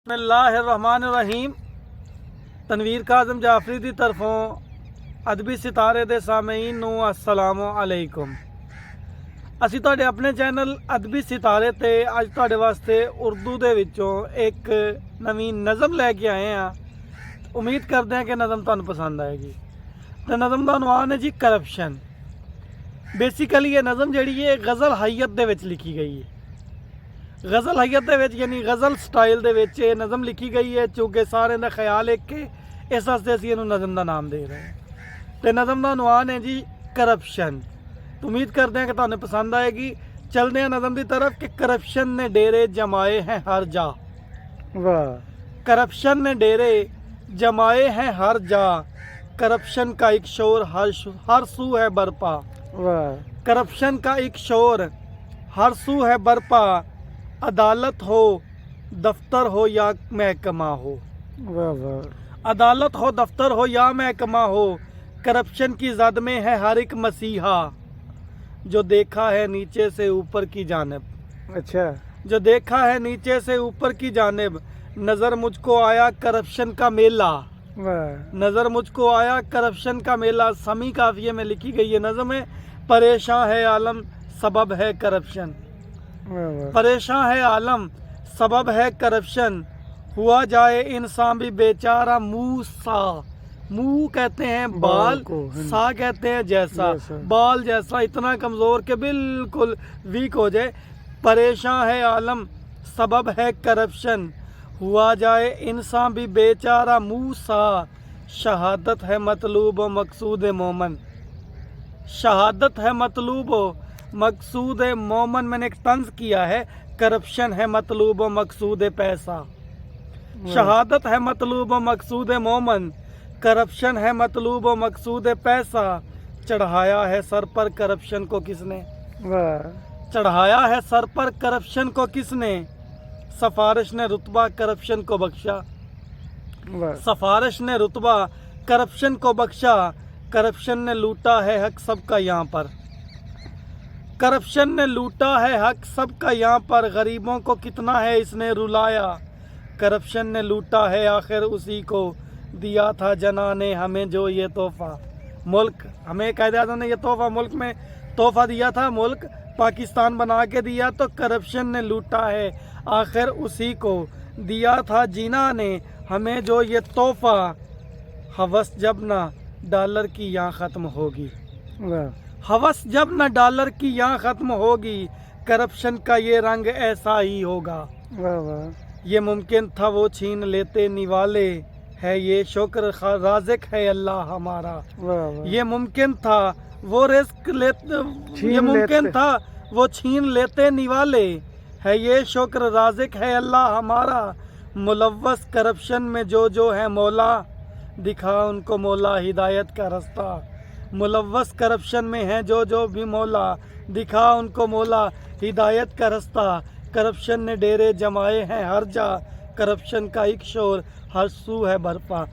बिस्मिल्लाहिर्रहमानिर्रहीम। तनवीर काज़म जाफरी की तरफों अदबी सितारे दे सामीन नूं अस्सलामु अलैकुम। असी तुहाडे अपने चैनल अदबी सितारे ते अज तुहाडे वास्ते उर्दू दे विचों एक नवीं नज़म लैके आए हैं। उम्मीद करते हैं कि नज़म तुहानूं पसंद आएगी। तो नज़म का अनवान है जी करप्शन। बेसिकली ये नज़म जिहड़ी है गज़ल हैयत दे विच लिखी गई है। गज़ल हैयत दे विच यानी गज़ल स्टाइल दे विच ये नज़म लिखी गई है, चूँकि सारे का ख्याल एक के इस वास्ते असीं इहनूं नज़म का नाम दे रहे हैं। तो नज़म का अनवान है जी करप्शन। तो उम्मीद करते हैं कि तुहानूं पसंद आएगी। चलते हैं नज़म की तरफ कि करप्शन ने डेरे जमाए हैं हर जा। वाह। करप्शन ने डेरे जमाए हैं हर जा, करप्शन का एक शोर हर सू है बरपा। वाह। करप्शन का एक शोर हर सू है बरपा, अदालत हो दफ्तर हो या महकमा हो। वाह वाह। अदालत हो दफ्तर हो या महकमा हो, करप्शन की जद में है हर एक मसीहा, जो देखा है नीचे से ऊपर की जानिब। अच्छा। जो देखा है नीचे से ऊपर की जानिब, नज़र मुझको आया करप्शन का मेला। वाह। नज़र मुझको आया करप्शन का मेला। समी काफिये में लिखी गई ये नज़म है। परेशान है आलम सबब है करप्शन। वाह वाह। परेशान है आलम सबब है करप्शन, हुआ जाए इंसान भी बेचारा मुँह सा। मुँह कहते हैं बाल को, सा कहते हैं जैसा, जैसा। बाल जैसा इतना कमज़ोर के बिल्कुल वीक हो जाए। परेशान है आलम सबब है करप्शन, हुआ जाए इंसान भी बेचारा मुँह सा। शहादत है मतलूब व मकसूद मोमन। शहादत है मतलूब व मकसूद मोमन। मैंने एक तंज किया है। करप्शन है मतलूब व मकसूद पैसा। शहादत है मतलूब व मकसूद मोमन, करप्शन है मतलूब व मकसूद पैसा। चढ़ाया है सर पर करप्शन को किसने। वाह। चढ़ाया है सर पर करप्शन को किसने, सफारिश ने रुतबा करप्शन को बख्शा। वाह। सफारिश ने रुतबा करप्शन को बख्शा, करप्शन ने लूटा है हक सबका यहाँ पर। करप्शन ने लूटा है हक सबका यहाँ पर, गरीबों को कितना है इसने रुलाया। करप्शन ने लूटा है आखिर उसी को, दिया था जना ने हमें जो ये तोहफा। मुल्क हमें कायदे-आज़म ने ये तोहफा मुल्क में तोहफा दिया था, मुल्क पाकिस्तान बना के दिया। तो करप्शन ने लूटा है आखिर उसी को, दिया था जीना ने हमें जो ये तोहफा। हवस जब ना डॉलर की यहाँ ख़त्म होगी। वाह। हवस जब न डॉलर की यहाँ ख़त्म होगी, करप्शन का ये रंग ऐसा ही होगा। वाह वाह। ये मुमकिन था वो छीन लेते निवाले, है ये शुक्र राज़िक है अल्लाह हमारा। वाह वाह। ये मुमकिन था वो रिस्क ये मुमकिन था वो छीन लेते निवाले, है ये शुक्र राज़िक है अल्लाह हमारा। मुलव्वस करप्शन में जो है मौला, दिखा उनको मौला हिदायत का रास्ता। मुलव्वस करप्शन में है जो भी मौला, दिखा उनको मौला हिदायत का रास्ता। करप्शन ने डेरे जमाए हैं हर जा, करप्शन का एक शोर हर सू है बरपा।